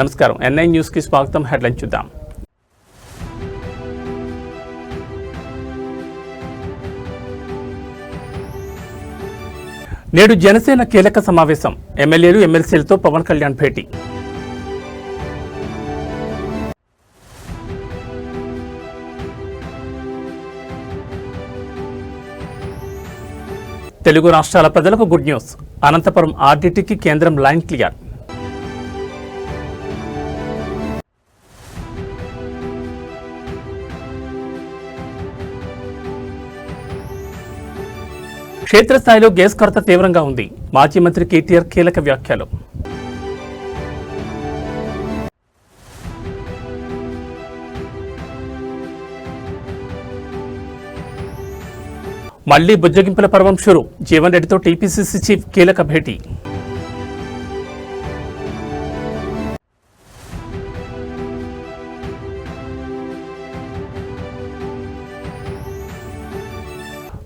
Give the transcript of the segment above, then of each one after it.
నమస్కారం. NI news కి స్వాగతం. హెడ్లైన్ చూద్దాం. నేడు జనసేన కీలక సమావేశం. ఎమ్మెల్యేలు ఎమ్మెల్సీలతో పవన్ కళ్యాణ్ భేటీ. తెలుగు రాష్ట్రాల ప్రజలకు గుడ్ న్యూస్. అనంతపురం ఆర్డీటీకి కేంద్రం లైన్ క్లియర్. క్షేత్రస్థాయిలో గ్యాస్ కొరత తీవ్రంగా ఉంది. మాజీ మంత్రి కేటీఆర్ కీలక వ్యాఖ్యలు. మళ్లీ బుజ్జగింపుల పర్వం షురు. జీవన్ రెడ్డితో టీపీసీసీ చీఫ్ కీలక భేటీ.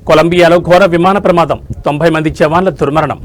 కొలంబియాలో ఘోర విమాన ప్రమాదం. 90 మంది జవాన్ల దుర్మరణం.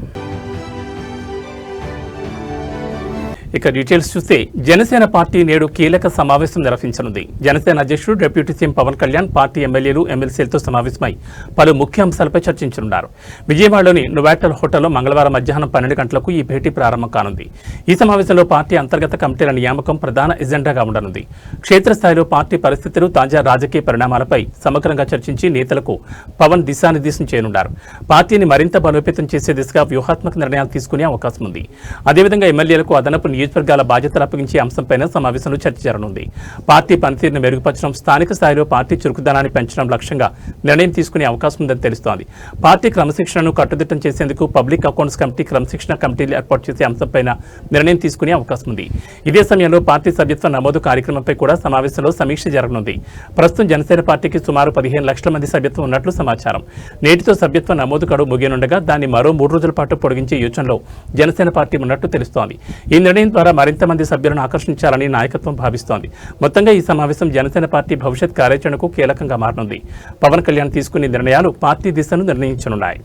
ఇక డీటెయిల్స్ చూస్తే జనసేన పార్టీ నేడు కీలక సమావేశం నిర్వహించనుంది. జనసేన అధ్యక్షుడు deputy CM Pawan Kalyan party ఎమ్మెల్యేలు ఎమ్మెల్సీలతో సమావేశమై పలు ముఖ్య అంశాలపై చర్చించనున్నారు. విజయవాడలోని నోవాటెల్ హోటల్లో మంగళవారం మధ్యాహ్నం 12 గంటలకు ఈ భేటీ ప్రారంభం కానుంది. ఈ సమావేశంలో పార్టీ అంతర్గత కమిటీల నియామకం ప్రధాన ఎజెండాగా ఉండనుంది. క్షేత్రస్థాయిలో పార్టీ పరిస్థితులు, తాజా రాజకీయ పరిణామాలపై సమగ్రంగా చర్చించి నేతలకు పవన్ దిశానిర్దేశం చేయనున్నారు. పార్టీని మరింత బలోపేతం చేసే దిశగా వ్యూహాత్మక నిర్ణయాలు తీసుకునే అవకాశం ఉంది. అదేవిధంగా ఎమ్మెల్యేలకు అదనపు నియోజకవర్గాల బాధ్యతలు అప్పగించే అంశంపైన సమావేశంలో చర్చ జరగనుంది. పార్టీ పనితీరును మెరుగుపరచడం, స్థానిక స్థాయిలో పార్టీ చురుకుదనాన్ని పెంచడం లక్ష్యంగా నిర్ణయం తీసుకునే అవకాశం ఉందని తెలుస్తోంది. పార్టీ క్రమశిక్షణను కట్టుదిట్టం చేసేందుకు పబ్లిక్ అకౌంట్స్ కమిటీ, క్రమశిక్షణ కమిటీలు ఏర్పాటు చేసే అంశంపైన నిర్ణయం తీసుకునే అవకాశం ఉంది. ఇదే సమయంలో పార్టీ సభ్యత్వ నమోదు కార్యక్రమంపై కూడా సమావేశంలో సమీక్ష జరగనుంది. ప్రస్తుతం జనసేన పార్టీకి సుమారు 15 లక్షల మంది సభ్యత్వం ఉన్నట్లు సమాచారం. నేటితో సభ్యత్వ నమోదు గడువు ముగియనుండగా దాన్ని మరో 3 రోజుల పాటు పొడిగించే యోచనలో జనసేన పార్టీ ఉన్నట్లు తెలుస్తోంది. ఈ నిర్ణయం ద్వారా మరింత మంది సభ్యులను ఆకర్షించాలని నాయకత్వం భావిస్తోంది. మొత్తంగా ఈ సమావేశం జనసేన పార్టీ భవిష్యత్ కార్యాచరణకు కీలకంగా మారనుంది. పవన్ కళ్యాణ్ తీసుకునే నిర్ణయాలు పార్టీ దిశను నిర్ణయించనున్నాయి.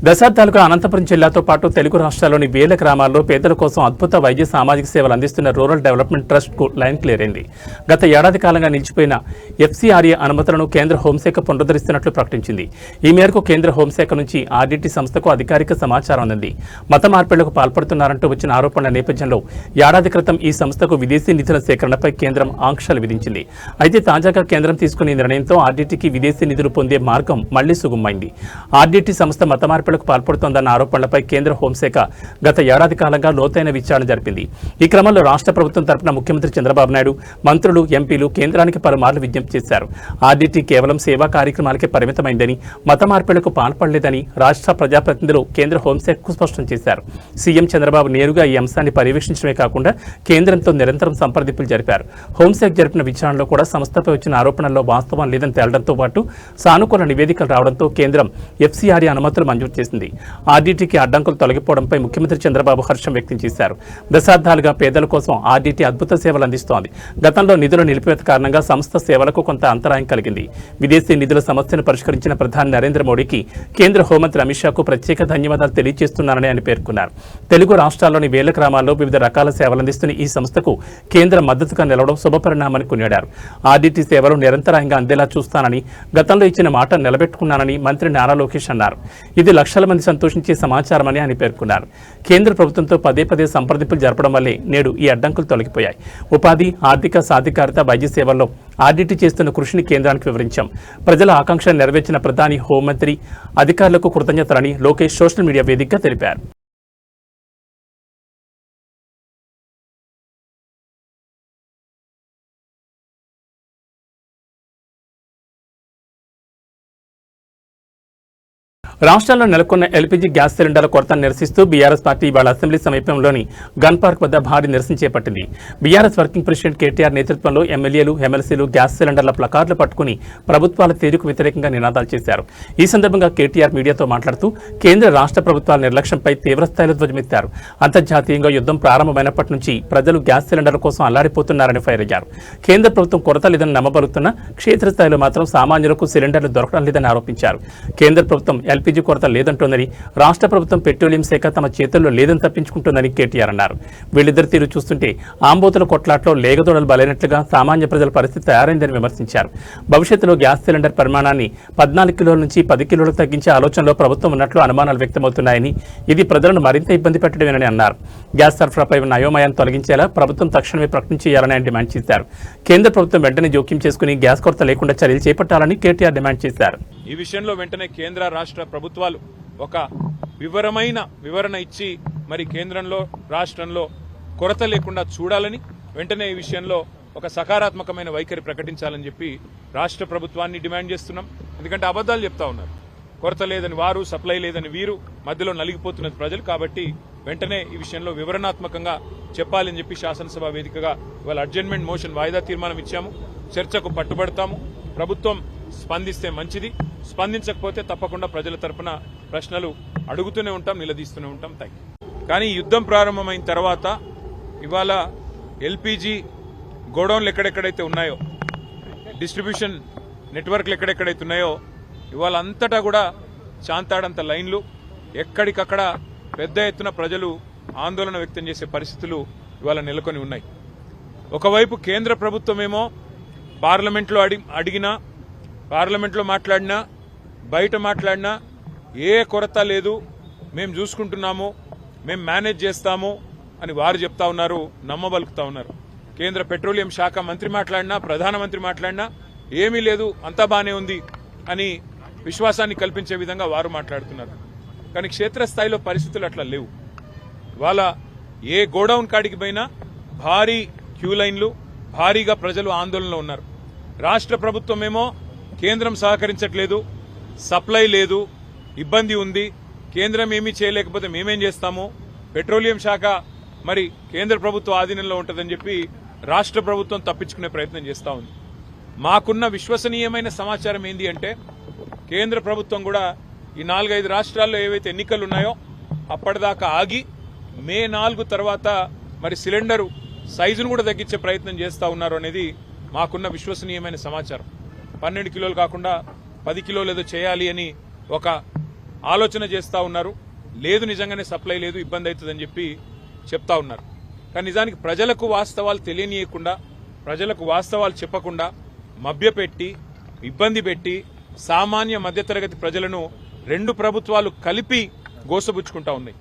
దశాబ్దాలుగా అనంతపురం జిల్లాతో పాటు తెలుగు రాష్ట్రాల్లోని వేల గ్రామాల్లో పేదల కోసం అద్భుత వైద్య సామాజిక సేవలు అందిస్తున్న రూరల్ డెవలప్మెంట్ ట్రస్ట్ కు లైన్ క్లియర్ అయింది. గత ఏడాది కాలంగా నిలిచిపోయిన ఎఫ్సీఆర్ఏ అనుమతులను కేంద్ర హోంశాఖ పునరుద్ధరిస్తున్నట్లు ప్రకటించింది. ఈ మేరకు కేంద్ర హోంశాఖ నుంచి ఆర్డీటీ సంస్థకు అధికారిక సమాచారం అందింది. మత మార్పిడులకు పాల్పడుతున్నారంటూ వచ్చిన ఆరోపణల నేపథ్యంలో ఏడాది క్రితం ఈ సంస్థకు విదేశీ నిధుల సేకరణపై కేంద్రం ఆంక్షలు విధించింది. అయితే తాజాగా కేంద్రం తీసుకునే నిర్ణయంతో ఆర్డీటీకి విదేశీ నిధులు పొందే మార్గం మళ్లీ సుగమమైంది. ఆర్డీటీ సంస్థ మత మార్పిడులకు పాల్పడుతోందన్న ఆరోపణలపై కేంద్ర హోంశాఖ గత ఏడాది కాలంగా లోతైన విచారణ జరిపింది. ఈ క్రమంలో రాష్ట్ర ప్రభుత్వం తరపున ముఖ్యమంత్రి చంద్రబాబు నాయుడు, మంత్రులు, ఎంపీలు కేంద్రానికి పలుమార్లు విజ్ఞప్తి చేశారు. ఆర్డీటీ కేవలం సేవా కార్యక్రమాలకే పరిమితమైందని, మత మార్పిడులకు పాల్పడలేదని రాష్ట్ర ప్రజాప్రతినిధులు కేంద్ర హోంశాఖకు స్పష్టం చేశారు. సీఎం చంద్రబాబు నేరుగా ఈ అంశాన్ని పర్యవేక్షించడమే కాకుండా కేంద్రంతో నిరంతరం సంప్రదింపులు జరిపారు. హోంశాఖ జరిపిన విచారణలో కూడా సంస్థపై వచ్చిన ఆరోపణల్లో వాస్తవం లేదని తేలడంతో పాటు సానుకూల నివేదికలు రావడంతో కేంద్రం ఎఫ్సీఆర్ఏ అనుమతులు మంజూరు చేసింది. ఆర్డీటీకి అడ్డంకులు తొలగిపోవడంపై ముఖ్యమంత్రి చంద్రబాబు హర్షం వ్యక్తం చేశారు. దశాబ్దాలుగా పేదల కోసం ఆర్డీటీ అద్భుత సేవలు అందిస్తోంది. గతంలో నిధుల నిలిపివేత కారణంగా సంస్థ సేవలకు కొంత అంతరాయం కలిగింది. విదేశీ నిధుల సమస్యను పరిష్కరించిన ప్రధాని నరేంద్ర మోడీకి కేంద్ర హోంమంత్రి అమిత్ షాకు ప్రత్యేక ధన్యవాదాలు తెలియజేస్తున్నారని ఆయన పేర్కొన్నారు. తెలుగు రాష్ట్రాల్లోని వేల గ్రామాల్లో వివిధ రకాల సేవలందిస్తున్న ఈ సంస్థకు కేంద్ర మద్దతుగా నిలవడం శుభపరిణామని కొనియాడారు. ఆర్డీటీ సేవలు నిరంతరాయంగా అందేలా చూస్తానని, గతంలో ఇచ్చిన మాట నిలబెట్టుకున్నానని మంత్రి నారా లోకేష్ అన్నారు. ఇది లక్షల మంది సంతోషించే సమాచారమని ఆయన పేర్కొన్నారు. కేంద్ర ప్రభుత్వంతో పదే పదే సంప్రదింపులు జరపడం వల్లే నేడు ఈ అడ్డంకులు తొలగిపోయాయి. ఉపాధి, ఆర్థిక సాధికారత, వైద్య సేవల్లో ఆర్డీటీ చేస్తున్న కృషిని కేంద్రానికి వివరించాం. ప్రజల ఆకాంక్షలు నెరవేర్చిన ప్రధాని, హోంమంత్రి, అధికారులకు కృతజ్ఞతలని లోకేష్ సోషల్ మీడియా వేదికగా తెలిపారు. రాష్ట్రాల్లో నెలకొన్న ఎల్పీజీ గ్యాస్ సిలిండర్ల కొరతను నిరసిస్తూ బీఆర్ఎస్ పార్టీ ఇవాళ అసెంబ్లీ సమీపంలోని గన్ పార్క్ వద్ద భారీ నిరసన చేపట్టింది. బీఆర్ఎస్ వర్కింగ్ ప్రెసిడెంట్ కేటీఆర్ నేతృత్వంలో ఎమ్మెల్యేలు, ఎమ్మెల్సీలు గ్యాస్ సిలిండర్ల ప్లకార్డులు పట్టుకుని ప్రభుత్వాల తీరుకు వ్యతిరేకంగా నినాదాలు చేశారు. ఈ సందర్భంగా కేటీఆర్ మీడియాతో మాట్లాడుతూ కేంద్ర రాష్ట్ర ప్రభుత్వాల నిర్లక్ష్యంపై తీవ్రస్థాయిలో ధ్వజమెత్తారు. అంతర్జాతీయంగా యుద్ధం ప్రారంభమైనప్పటి నుంచి ప్రజలు గ్యాస్ సిలిండర్ల కోసం అల్లాడిపోతున్నారని ఫైర్ అయ్యారు. కేంద్ర ప్రభుత్వం కొరత లేదని నమ్మబలుతున్న క్షేత్రస్థాయిలో మాత్రం సామాన్యులకు సిలిండర్లు దొరకడం లేదని ఆరోపించారు. కేంద్ర ప్రభుత్వం ఎల్పీజీ కొరత లేదంటోందని, రాష్ట్ర ప్రభుత్వం పెట్రోలియం శాఖ తమ చేతుల్లో లేదని తప్పించుకుంటోందని కేటీఆర్ అన్నారు. వీళ్ళిద్దరి తీరు చూస్తుంటే ఆంబోతుల కొట్లాట్లో లేగదోడలు బలైనట్లుగా సామాన్య ప్రజల పరిస్థితి తయారైందని విమర్శించారు. భవిష్యత్తులో గ్యాస్ సిలిండర్ పరిమాణాన్ని 14 కిలోల నుంచి 10 కిలోలకు తగ్గించే ఆలోచనలో ప్రభుత్వం ఉన్నట్లు అనుమానాలు వ్యక్తమవుతున్నాయని, ఇది ప్రజలను మరింత ఇబ్బంది పెట్టడమేనని అన్నారు. గ్యాస్ సరఫరాపై ఉన్న అయోమయాన్ని తొలగించేలా ప్రభుత్వం తక్షణమే ప్రకటన చేయాలని ఆయన డిమాండ్ చేశారు. కేంద్ర ప్రభుత్వం వెంటనే జోక్యం చేసుకుని గ్యాస్ కొరత లేకుండా చర్యలు చేపట్టాలని కేటీఆర్ డిమాండ్ చేశారు. ఈ విషయంలో వెంటనే కేంద్ర రాష్ట్ర ప్రభుత్వాలు ఒక వివరణ ఇచ్చి మరి కేంద్రంలో రాష్ట్రంలో కొరత లేకుండా చూడాలని, వెంటనే ఈ విషయంలో ఒక సకారాత్మకమైన వైఖరి ప్రకటించాలని చెప్పి రాష్ట్ర ప్రభుత్వాన్ని డిమాండ్ చేస్తున్నాం. ఎందుకంటే అబద్ధాలు చెప్తా ఉన్నారు. కొరత లేదని వారు, సప్లై లేదని వీరు, మధ్యలో నలిగిపోతున్నది ప్రజలు. కాబట్టి వెంటనే ఈ విషయంలో వివరణాత్మకంగా చెప్పాలని చెప్పి శాసనసభ వేదికగా ఇవాళ అడ్జర్న్మెంట్ మోషన్ వాయిదా తీర్మానం ఇచ్చాము. చర్చకు పట్టుబడతాము. ప్రభుత్వం స్పందిస్తే మంచిది, స్పందించకపోతే తప్పకుండా ప్రజల తరపున ప్రశ్నలు అడుగుతూనే ఉంటాం, నిలదీస్తూనే ఉంటాం. కానీ యుద్ధం ప్రారంభమైన తర్వాత ఇవాళ ఎల్పీజీ గోడౌన్లు ఎక్కడెక్కడైతే ఉన్నాయో, డిస్ట్రిబ్యూషన్ నెట్వర్క్లు ఎక్కడెక్కడైతే ఉన్నాయో, ఇవాళ అంతటా కూడా చాంతాడంత లైన్లు, ఎక్కడికక్కడ పెద్ద ఎత్తున ప్రజలు ఆందోళన వ్యక్తం చేసే పరిస్థితులు ఇవాళ నెలకొని ఉన్నాయి. ఒకవైపు కేంద్ర ప్రభుత్వమేమో పార్లమెంట్లో అడిగినా, పార్లమెంట్లో మాట్లాడినా, బయట మాట్లాడినా ఏ కొరత లేదు, మేము చూసుకుంటున్నాము, మేము మేనేజ్ చేస్తాము అని వారు చెప్తా ఉన్నారు, నమ్మబలుకుతా ఉన్నారు. కేంద్ర పెట్రోలియం శాఖ మంత్రి మాట్లాడినా, ప్రధానమంత్రి మాట్లాడినా ఏమీ లేదు, అంతా బానే ఉంది అని విశ్వాసాన్ని కల్పించే విధంగా వారు మాట్లాడుతున్నారు. కానీ క్షేత్రస్థాయిలో పరిస్థితులు అట్లా లేవు. వాళ్ళ ఏ గోడౌన్ కాడికి పోయినా భారీ క్యూ లైన్లు, భారీగా ప్రజలు ఆందోళనలో ఉన్నారు. రాష్ట్ర ప్రభుత్వమేమో కేంద్రం సహకరించట్లేదు, సప్లై లేదు, ఇబ్బంది ఉంది, కేంద్రం ఏమీ చేయలేకపోతే మేమేం చేస్తాము, పెట్రోలియం శాఖ మరి కేంద్ర ప్రభుత్వ ఆధీనంలో ఉంటుందని చెప్పి రాష్ట్ర ప్రభుత్వం తప్పించుకునే ప్రయత్నం చేస్తూ ఉంది. మాకున్న విశ్వసనీయమైన సమాచారం ఏంది అంటే, కేంద్ర ప్రభుత్వం కూడా ఈ 4-5 రాష్ట్రాల్లో ఏవైతే ఎన్నికలు ఉన్నాయో అప్పటిదాకా ఆగి మే 4 తర్వాత మరి సిలిండరు సైజును కూడా తగ్గించే ప్రయత్నం చేస్తూ ఉన్నారు అనేది మాకున్న విశ్వసనీయమైన సమాచారం. 12 కిలోలు కాకుండా 10 కిలోలు ఏదో చేయాలి అని ఒక ఆలోచన చేస్తూ ఉన్నారు. లేదు, నిజంగానే సప్లై లేదు, ఇబ్బంది అవుతుందని చెప్పి చెప్తా ఉన్నారు. కానీ నిజానికి ప్రజలకు వాస్తవాలు తెలియనీయకుండా, ప్రజలకు వాస్తవాలు చెప్పకుండా మభ్యపెట్టి, ఇబ్బంది పెట్టి సామాన్య మధ్యతరగతి ప్రజలను రెండు ప్రభుత్వాలు కలిపి గోసబుచ్చుకుంటా ఉన్నాయి.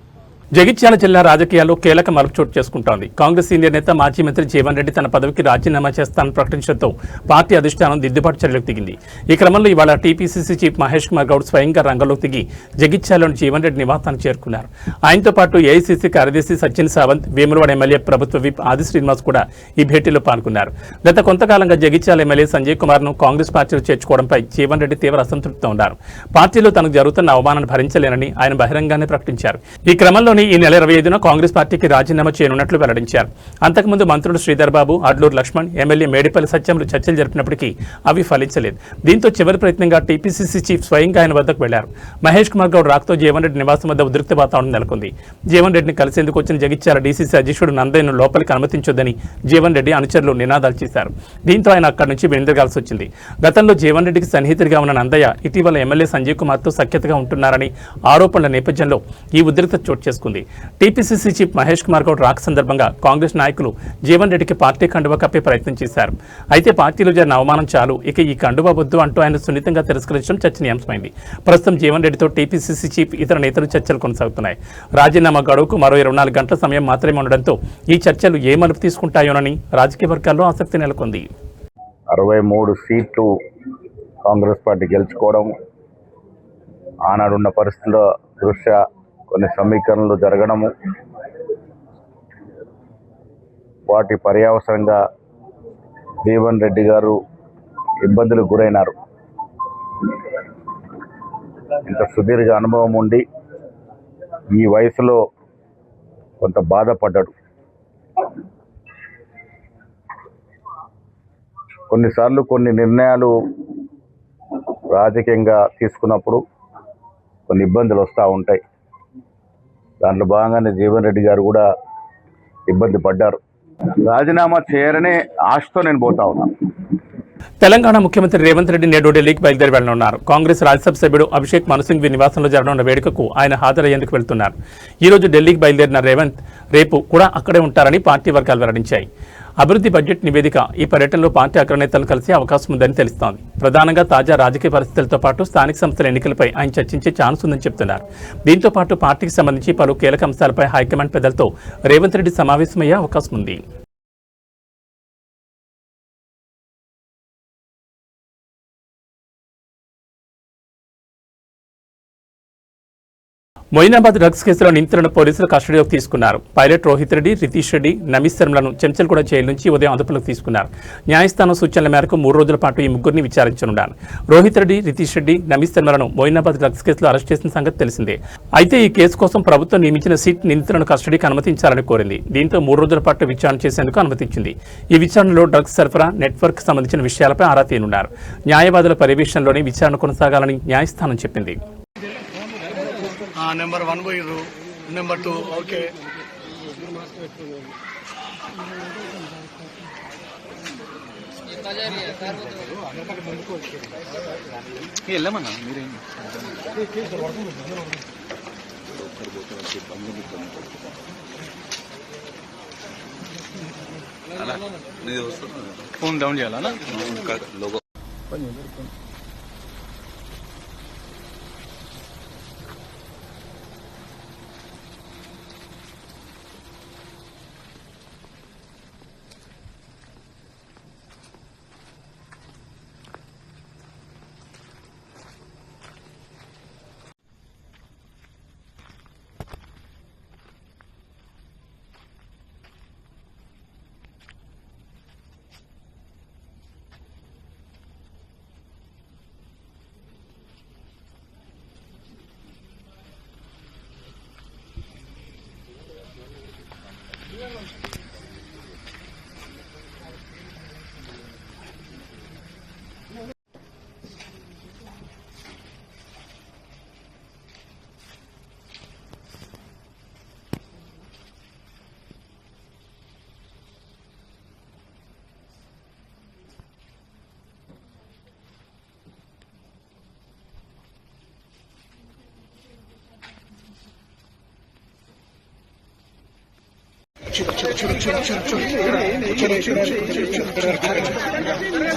జగిత్యాల జిల్లా రాజకీయాల్లో కీలక మలుపు చోటు చేసుకుంటోంది. కాంగ్రెస్ సీనియర్ నేత మాజీ మంత్రి జీవన్ రెడ్డి తన పదవికి రాజీనామా చేస్తానని ప్రకటించడంతో పార్టీ అధిష్టానం దిద్దుబాటు చర్యలకు దిగింది. ఈ క్రమంలో ఇవాళ టీపీసీసీ చీఫ్ మహేష్ కుమార్ గౌడ్ స్వయంగా రంగంలోకి దిగి జగిత్యాలలోని జీవన్ రెడ్డి నివాసానికి చేరుకున్నారు. ఆయనతో పాటు ఏఐసీసీ కార్యదర్శి సచిన్ సావంత్, వేములవాడ ఎమ్మెల్యే ప్రభుత్వ విప్ ఆది శ్రీనివాస్ కూడా ఈ భేటీలో పాల్గొన్నారు. గత కొంతకాలంగా జగిత్యాల ఎమ్మెల్యే సంజయ్ కుమార్ ను కాంగ్రెస్ పార్టీలో చేర్చుకోవడంపై జీవన్ రెడ్డి తీవ్ర అసంతృప్తితో ఉన్నారు. పార్టీలో తనకు జరుగుతున్న అవమానాన్ని భరించలేనని ఆయన బహిరంగానే ప్రకటించారు. ఈ క్రమంలోనే ఈ నెల 25న కాంగ్రెస్ పార్టీకి రాజీనామా చేయనున్నట్లు వెల్లడించారు. అంతకుముందు మంత్రులు శ్రీధర్ బాబు, అడ్లూరు లక్ష్మణ్, ఎమ్మెల్యే మేడిపల్లి సత్యంలు చర్చలు జరిపినప్పటికీ అవి ఫలించలేదు. దీంతో చివరి ప్రయత్నంగా టీపీసీసీ చీఫ్ స్వయంగా ఆయన వద్దకు వెళ్లారు. మహేష్ కుమార్ గౌడ్ రాకతో జీవన్ రెడ్డి నివాసం వద్ద ఉద్రిక్త వాతావరణం నెలకొంది. జీవన్ రెడ్డిని కలిసేందుకు వచ్చిన జగిత్యాల డీసీసీ అధ్యక్షుడు నందయ్యను లోపలికి అనుమతించొద్దని జీవన్ రెడ్డి అనుచరులు నినాదాలు చేశారు. దీంతో ఆయన అక్కడి నుంచి వెనుదిరగాల్సి వచ్చింది. గతంలో జీవన్ రెడ్డికి సన్నిహితుడిగా ఉన్న నందయ్య ఇటీవల ఎమ్మెల్యే సంజయ్ కుమార్తో సఖ్యతగా ఉంటున్నారని ఆరోపణల నేపథ్యంలో ఈ ఉద్రిక్తత చోటు చేసుకుంది. టీపీసీసీ చీఫ్ మహేష్ కుమార్ గౌడ్ రాక సందర్భంగా కాంగ్రెస్ నాయకులు జీవన్ రెడ్డికి పార్టీ కండువా కప్పే ప్రయత్నం చేశారు. అయితే పార్టీలో జరిగిన అవమానం చాలు, ఇక ఈ కండువా వద్దు అంటూ ఆయన సున్నితంగా తిరస్కరించడం చర్చనీయాంశమైంది. ప్రస్తుతం జీవన్ రెడ్డితో టీపీసీసీ చీఫ్ ఇతర నేతలు చర్చలు కొనసాగుతున్నాయి. రాజీనామా గడువుకు మరో 24 గంటల సమయం మాత్రమే ఉండడంతో ఈ చర్చలు ఏ మలుపు తీసుకుంటాయోనని రాజకీయ వర్గాల్లో ఆసక్తి నెలకొంది. 63 సీట్లు కాంగ్రెస్ పార్టీ గెలుచుకోవడం, ఆనాడున్న పరిస్థితుల దృష్ట్యా కొన్ని సమీకరణలు జరగడము, వాటి పర్యవసరంగా జీవన్ రెడ్డి గారు ఇబ్బందులకు గురైనారు. ఇంత సుదీర్ఘ అనుభవం ఉండి ఈ వయసులో కొంత బాధపడ్డాడు. కొన్నిసార్లు కొన్ని నిర్ణయాలు రాజకీయంగా తీసుకున్నప్పుడు కొన్ని ఇబ్బందులు వస్తూ ఉంటాయి. దాంట్లో భాగంగానే జీవన్ రెడ్డి గారు కూడా ఇబ్బంది పడ్డారు. రాజీనామా చేయరనే ఆశతో నేను పోతా ఉన్నాను. తెలంగాణ ముఖ్యమంత్రి రేవంత్ రెడ్డి నేడు ఢిల్లీకి బయలుదేరి వెళ్లనున్నారు. కాంగ్రెస్ రాజ్యసభ సభ్యుడు అభిషేక్ మను సింఘ్వి నివాసంలో జరగనున్న వేడుకకు ఆయన హాజరయ్యేందుకు వెళ్తున్నారు. ఈ రోజు ఢిల్లీకి బయలుదేరిన రేవంత్ రేపు కూడా అక్కడే ఉంటారని పార్టీ వర్గాలు వెల్లడించాయి. అభివృద్ధి బడ్జెట్ నివేదిక ఈ పర్యటనలో పార్టీ అగ్రనేతలు కలిసే అవకాశం ఉందని తెలుస్తోంది. ప్రధానంగా తాజా రాజకీయ పరిస్థితులతో పాటు స్థానిక సంస్థల ఎన్నికలపై ఆయన చర్చించే ఛాన్స్ ఉందని చెబుతున్నారు. దీంతో పాటు పార్టీకి సంబంధించి పలు కీలక అంశాలపై హైకమాండ్ పెద్దలతో రేవంత్ రెడ్డి సమావేశమయ్యే అవకాశం ఉంది. మొయినాబాద్ డ్రగ్స్ కేసులో నిందితులను పోలీసులు కస్టడీలోకి తీసుకున్నారు. పైలట్ రోహిత్ రెడ్డి, రితీష్ రెడ్డి, నమీస్ శర్మలను చెంచల్గూడ జైలు నుంచి ఉదయం అదుపులోకి తీసుకున్నారు. న్యాయస్థానం సూచనల మేరకు 3 రోజుల పాటు ఈ ముగ్గురిని విచారించనున్నారు. రోహిత్ రెడ్డి, రితీష్ రెడ్డి, నమీస్ శర్మలను మొయినాబాద్ డ్రగ్స్ కేసులో అరెస్ట్ చేసిన సంగతి తెలిసిందే. అయితే ఈ కేసు కోసం ప్రభుత్వం నియమించిన సిట్ నిందితులను కస్టడీకి అనుమతించాలని కోరింది. దీంతో 3 రోజుల పాటు విచారణ చేసేందుకు అనుమతించింది. ఈ విచారణలో డ్రగ్స్ సరఫరా నెట్వర్క్ సంబంధించిన విషయాలపై ఆరా తీయనున్నారు. న్యాయవాదుల పర్యవేక్షణలోనే విచారణ కొనసాగాలని న్యాయస్థానం చెప్పింది. నెంబర్ 1 పోయిర్రు, నెంబర్ 2 ఓకే. వెళ్ళమన్నా మీరేం ఫోన్ డౌన్ చేయాలా?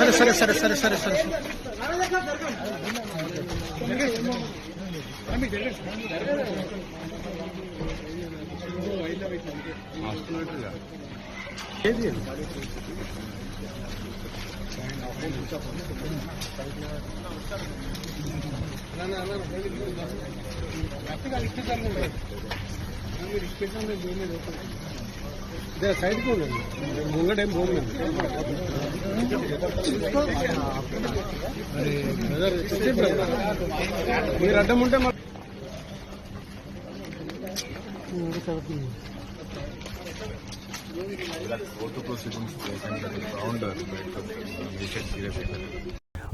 సరే సరే సరే సరే సరే సైడ్ కు ముంగడేం పోలేదు. మీరు అడ్డం ఉంటే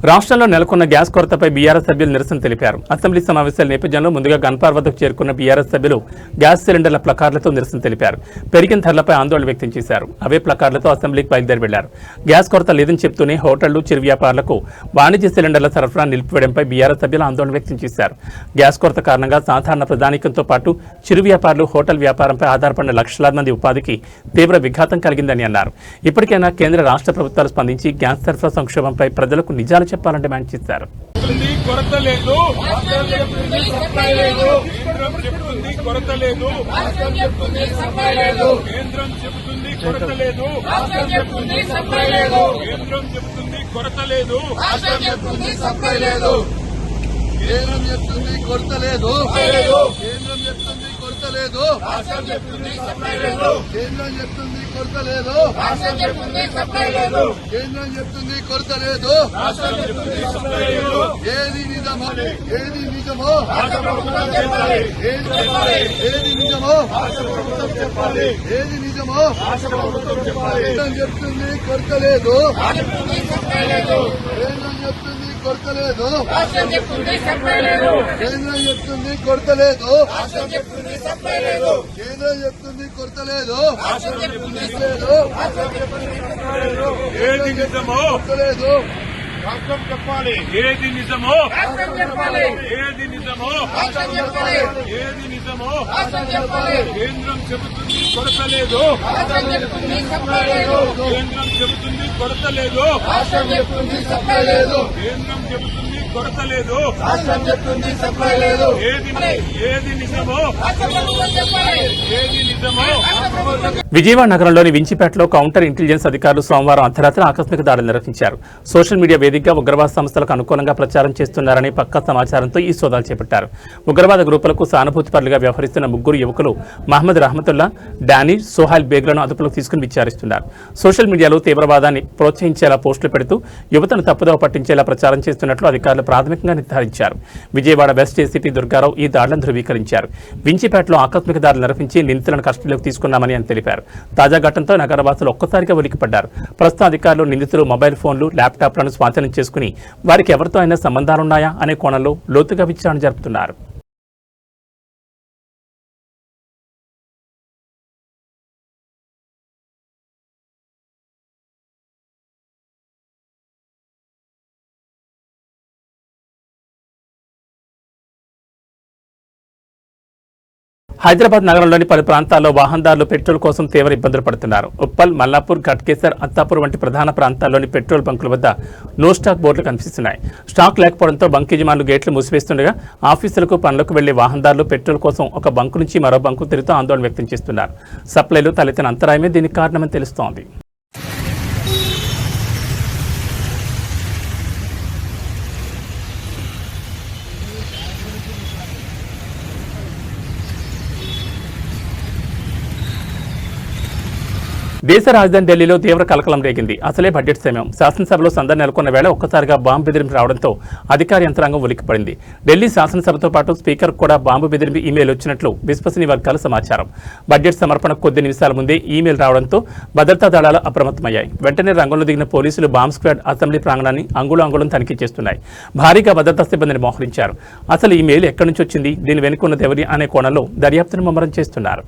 రాష్ట్రంలో నెలకొన్న గ్యాస్ కొరతపై బీఆర్ఎస్ సభ్యులు నిరసన తెలిపారు. అసెంబ్లీ సమావేశాల నేపథ్యంలో ముందుగా గన్పార్ వద్దకు చేరుకున్న బీఆర్ఎస్ సభ్యులు గ్యాస్ సిలిండర్ల ప్లకార్డులతో నిరసన తెలిపారు. పెరిగిన ధరలపై ఆందోళన వ్యక్తం చేశారు. అవే ప్లకార్డులతో అసెంబ్లీకి బయలుదేరి వెళ్లారు. గ్యాస్ కొరత లేదని చెప్తూనే హోటళ్లు, చిరు వ్యాపారులకు వాణిజ్య సిలిండర్ల సరఫరా నిలిపివేయడంపై బీఆర్ఎస్ సభ్యులు ఆందోళన వ్యక్తం చేశారు. గ్యాస్ కొరత కారణంగా సాధారణ ప్రజానీకంతో పాటు చిరు వ్యాపారులు, హోటల్ వ్యాపారంపై ఆధారపడిన లక్షలాది మంది ఉపాధికి తీవ్ర విఘాతం కలిగిందని అన్నారు. ఇప్పటికైనా కేంద్ర, రాష్ట్ర ప్రభుత్వాలు స్పందించి గ్యాస్ సరఫరా సంక్షోభంపై ప్రజలకు నిజాలు చెప్పాలని డిమాండ్ చేశారు. కొరత లేదు, కేంద్రం చెప్తుంది కొరత లేదు, కేంద్రం చెప్తుంది కొరత లేదు, కేంద్రం చెప్తుంది సప్లై లేదు, కేంద్రం చెప్తుంది కొరత లేదు, సప్లై లేదు, కేంద్రం చెప్తుంది కొరత లేదు, కేంద్రం చెప్తుంది కొరత లేదు కేంద్రం చెప్తుంది కొరత లేదు కేంద్రం చెప్తుంది కొరత లేదు ఏది నిజమో ఏది నిజమో ఏది నిజమో ఏది నిజమో కేంద్రం చెప్తుంది కొరత లేదు కేంద్రం చెప్తుంది కొరత లేదు కేంద్రం చెప్తుంది కొరత లేదు కేంద్రం చెప్తుంది కొరత లేదు ఏది నిజమో లేదు రాష్ట్రం చెప్పాలి ఏది నిజమో ఏది నిజమో ఏది నిజమో కేంద్రం చెబుతుంది కొరత లేదు కేంద్రం చెబుతుంది కొరత లేదు కేంద్రం చెబుతుంది కొరత లేదు ఏది నిజమో ఏది నిజమో విజయవాడ నగరంలోని వించిపేటలో కౌంటర్ ఇంటెలిజెన్స్ అధికారులు సోమవారం అర్ధరాత్రి ఆకస్మిక దాడులు నిర్వహించారు. సోషల్ మీడియా వేదికగా ఉగ్రవాద సంస్థలకు అనుకూలంగా ప్రచారం చేస్తున్నారని పక్కా సమాచారంతో ఈ సోదాలు చేపట్టారు. ఉగ్రవాద గ్రూపులకు సానుభూతిపరులుగా వ్యవహరిస్తున్న ముగ్గురు యువకులు మహమ్మద్ రహమతుల్లా, డానిష్, సోహైల్ బేగ్లను అదుపులోకి తీసుకుని విచారిస్తున్నారు. సోషల్ మీడియాలో తీవ్రవాదాన్ని ప్రోత్సహించేలా పోస్టులు పెడుతూ యువతను తప్పుదోవ పట్టించేలా ప్రచారం చేస్తున్నట్లు అధికారులు ప్రాథమికంగా నిర్ధారించారు. విజయవాడ వెస్ట్ ఏసీపీ దుర్గారావు ఈ దాడులను ధృవీకరించారు. వించిపేటలో ఆకస్మిక దాడులు నిర్వహించి నిందితులను కస్టడీలోకి తీసుకున్నామని ఆయన తెలిపారు. తాజా ఘటనతో నగరవాసులు ఒక్కసారిగా ఉలిక్కిపడ్డారు. ప్రస్తుతం అధికారులు నిందితులు మొబైల్ ఫోన్లు, ల్యాప్టాప్లను స్వాధీనం చేసుకుని వారికి ఎవరితో అయినా సంబంధాలున్నాయా అనే కోణంలో లోతుగా విచారణ జరుపుతున్నారు. హైదరాబాద్ నగరంలోని పలు ప్రాంతాల్లో వాహనదారులు పెట్రోల్ కోసం తీవ్ర ఇబ్బందులు పడుతున్నారు. ఉప్పల్, మల్లాపూర్, ఘట్కేసర్, అత్తాపూర్ వంటి ప్రధాన ప్రాంతాల్లోని పెట్రోల్ బంకుల వద్ద నో స్టాక్ బోర్డులు కనిపిస్తున్నాయి. స్టాక్ లేకపోవడంతో బంక్ యజమానులు గేట్లు మూసివేస్తుండగా ఆఫీసులకు, పనులకు వెళ్లే వాహనదారులు పెట్రోల్ కోసం ఒక బంకు నుంచి మరో బంకు తిరుగుతూ ఆందోళన వ్యక్తం చేస్తున్నారు. సప్లైలో తలెత్తిన అంతరాయమే దీనికి కారణమని తెలుస్తోంది. దేశ రాజధాని ఢిల్లీలో తీవ్ర కలకలం రేగింది. అసలే బడ్జెట్ సమయం. శాసనసభలో సందడి నెలకొన్న వేళ ఒక్కసారిగా బాంబు బెదిరింపు రావడంతో అధికార యంత్రాంగం ఉలిక్కిపడింది. ఢిల్లీ శాసనసభతో పాటు స్పీకర్ కూడా బాంబు బెదిరింపు ఈమెయిల్ వచ్చినట్లు విశ్వసనీయ వర్గాల సమాచారం. బడ్జెట్ సమర్పణ కొద్ది నిమిషాల ముందే ఈమెయిల్ రావడంతో భద్రతా దళాలు అప్రమత్తమయ్యాయి. వెంటనే రంగంలో దిగిన పోలీసులు బాంబ్ స్క్వాడ్ అసెంబ్లీ ప్రాంగణాన్ని అంగుళం తనిఖీ చేస్తున్నాయి. భారీగా భద్రతా సిబ్బందిని మోహరించారు. అసలు ఈమెయిల్ ఎక్కడి నుంచి వచ్చింది, దీని వెనుకున్నది ఎవరి అనే కోణంలో దర్యాప్తును ముమ్మరం చేస్తున్నారు.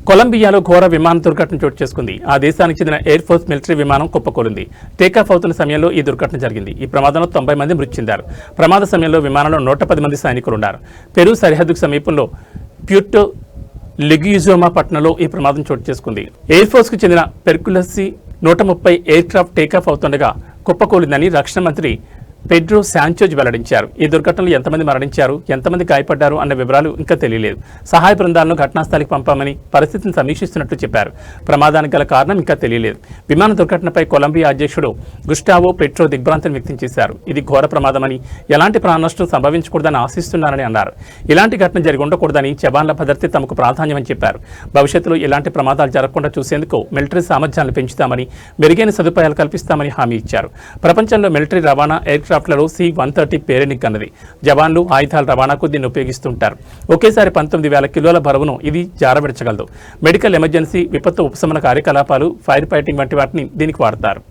కొలంబియాలో ఘోర విమాన దుర్ఘటన చోటు చేసుకుంది. ఆ దేశానికి చెందిన ఎయిర్ ఫోర్స్ మిలిటరీ విమానం కుప్పకూలింది. టేకాఫ్ అవుతున్న సమయంలో ఈ దుర్ఘటన జరిగింది. ఈ ప్రమాదంలో 90 మంది మృతి చెందారు. ప్రమాద సమయంలో విమానంలో 110 మంది సైనికులు ఉన్నారు. పెరు సరిహద్దుకు సమీపంలో ప్యూర్టో లిగ్యూజోమా పట్టణంలో ఈ ప్రమాదం చోటు చేసుకుంది. ఎయిర్ ఫోర్స్ కు చెందిన పెర్కులసి 130 ఎయిర్ క్రాఫ్ట్ టేకాఫ్ అవుతుండగా కుప్పకూలిందని రక్షణ మంత్రి పెడ్రో శాంచోజ్ వెల్లడించారు. ఈ దుర్ఘటనలో ఎంతమంది మరణించారు, ఎంతమంది గాయపడ్డారు అన్న వివరాలు ఇంకా తెలియలేదు. సహాయ బృందాలను ఘటనాస్థలికి పంపామని పరిస్థితిని సమీక్షిస్తున్నట్లు చెప్పారు. ప్రమాదానికి గల కారణం ఇంకా తెలియలేదు. విమాన దుర్ఘటనపై కొలంబియా అధ్యక్షుడు గుస్టావో పెట్రో దిగ్భ్రాంతిని వ్యక్తం చేశారు. ఇది ఘోర ప్రమాదమని, ఎలాంటి ప్రాణనష్టం సంభవించకూడదని ఆశిస్తున్నారని అన్నారు. ఇలాంటి ఘటన జరిగి ఉండకూడదని, జవాన్ల భద్రత తమకు ప్రాధాన్యమని చెప్పారు. భవిష్యత్తులో ఇలాంటి ప్రమాదాలు జరగకుండా చూసేందుకు మిలిటరీ సామర్థ్యాలను పెంచుతామని, మెరుగైన సదుపాయాలు కల్పిస్తామని హామీ ఇచ్చారు. ప్రపంచంలో మిలిటరీ రవాణా ఎయిర్ క్రాఫ్ట్లలో C-130 పేరెనికన్నది. జవాన్లు, ఆయుధాల రవాణాకు దీన్ని ఉపయోగిస్తుంటారు. ఒకేసారి 19,000 కిలోల బరువును ఇది జారవిడచగలదు. మెడికల్ ఎమర్జెన్సీ, విపత్తు ఉపశమన కార్యకలాపాలు, ఫైర్ ఫైటింగ్ వంటి వాటిని దీనికి వాడతారు.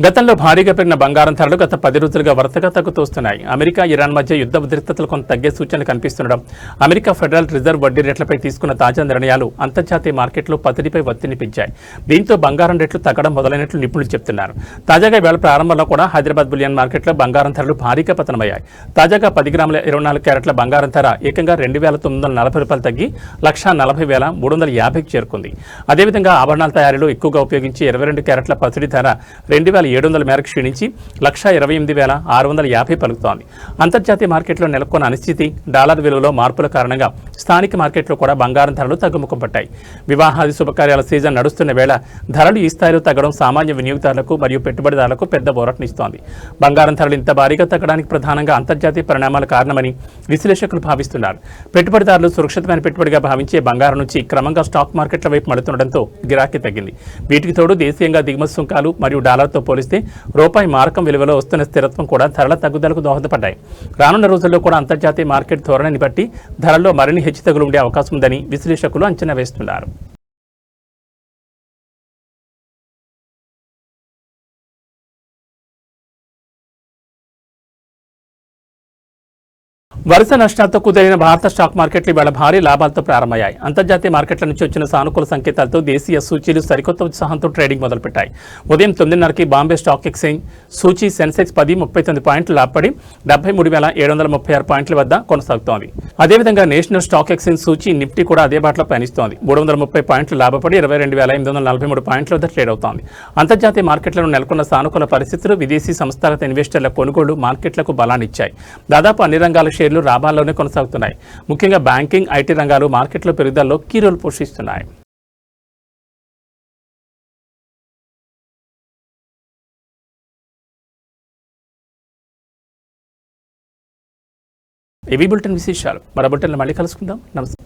గతంలో భారీగా పెరిగిన బంగారం ధరలు గత 10 రోజులుగా వరుసగా తగ్గుతూస్తున్నాయి. అమెరికా, ఇరాన్ మధ్య యుద్ధ ఉద్రిక్తతలు కొంత తగ్గే సూచనలు కనిపిస్తుండడం, అమెరికా ఫెడరల్ రిజర్వ్ వడ్డీ రేట్లపై తీసుకున్న తాజా నిర్ణయాలు అంతర్జాతీయ మార్కెట్లో పసిడిపై ఒత్తిడిని పెంచాయి. దీంతో బంగారం రేట్లు తగ్గడం మొదలైనట్లు నిపుణులు చెబుతున్నారు. తాజాగా వేళ ప్రారంభంలో కూడా హైదరాబాద్ బులియన్ మార్కెట్లో బంగారం ధరలు భారీగా పతనమయ్యాయి. తాజాగా 10 గ్రాముల 24 క్యారెట్ల బంగారం ధర ఏకంగా 2,940 రూపాయలు తగ్గి 1,40,350కి చేరుకుంది. అదేవిధంగా ఆభరణాల తయారీలో ఎక్కువగా ఉపయోగించి 22 క్యారెట్ల పసిడి ధర 2,700 మేరకు క్షీణించి 1,28,650 పలుకుతోంది. అంతర్జాతీయ మార్కెట్లో నెలకొన్న అనిశ్చితి, డాలర్ విలువలో మార్పుల కారణంగా స్థానిక మార్కెట్లో కూడా బంగారం ధరలు తగ్గుముఖం పట్టాయి. వివాహాది శుభకార్యాల సీజన్ నడుస్తున్న వేళ ధరలు ఈ స్థాయిలో తగ్గడం సామాన్య వినియోగదారులకు మరియు పెట్టుబడిదారులకు పెద్ద ఊరటనిస్తోంది. బంగారం ధరలు ఇంత భారీగా తగ్గడానికి ప్రధానంగా అంతర్జాతీయ పరిణామాల కారణమని విశ్లేషకులు భావిస్తున్నారు. పెట్టుబడిదారులు సురక్షితమైన పెట్టుబడిగా భావించే బంగారం నుంచి క్రమంగా స్టాక్ మార్కెట్ల వైపు మడుతుండటంతో గిరాకీ తగ్గింది. వీటికి తోడు దేశీయంగా దిగుమతి సుంకాలు మరియు డాలర్తో పోలిస్తే రూపాయి మారకం విలువలో వస్తున్న స్థిరత్వం కూడా ధరల తగ్గుదలకు దోహదపడ్డాయి. రానున్న రోజుల్లో కూడా అంతర్జాతీయ మార్కెట్ ధోరణిని బట్టి ధరల్లో మరిన్ని హెచ్చుతగ్గులు ఉండే అవకాశం ఉందని విశ్లేషకులు అంచనా వేస్తున్నారు. వరుస నష్టాలతో కుదిరిన భారత స్టాక్ మార్కెట్లు ఇవాళ భారీ లాభాలతో ప్రారంభమయ్యాయి. అంతర్జాతీయ మార్కెట్ల నుంచి వచ్చిన సానుకూల సంకేతాలతో దేశీయ సూచీలు సరికొత్త ఉత్సాహంతో ట్రేడింగ్ మొదలుపెట్టాయి. ఉదయం 9:30కి బాంబే స్టాక్ ఎక్స్చేంజ్ సూచీ సెన్సెక్స్ 10.39 పాయింట్లు లాభపడి 73,736 పాయింట్ల వద్ద కొనసాగుతోంది. అదేవిధంగా నేషనల్ స్టాక్ ఎక్స్చేంజ్ సూచీ నిఫ్టీ కూడా అదే బాటలో పయనిస్తోంది. 330 పాయింట్లు లాభపడి 22,843 పాయింట్ల వద్ద ట్రేడ్ అవుతోంది. అంతర్జాతీయ మార్కెట్లను నెలకొన్న సానుకూల పరిస్థితులు విదేశీ సంస్థాగత ఇన్వెస్టర్ల కొనుగోళ్లు మార్కెట్లకు బలాన్నిచ్చాయి. దాదాపు అన్ని రంగాల షేర్లు లాభాల్లోనే కొనసాగుతున్నాయి. ముఖ్యంగా బ్యాంకింగ్, ఐటీ రంగాలు మార్కెట్లో పెరుగుదలలో కీ రోల్ పోషిస్తున్నాయి. ఇవి బులెటిన్ విశేషాలు. మరో బులెటిన్లో మళ్ళీ కలుసుకుందాం. నమస్తే.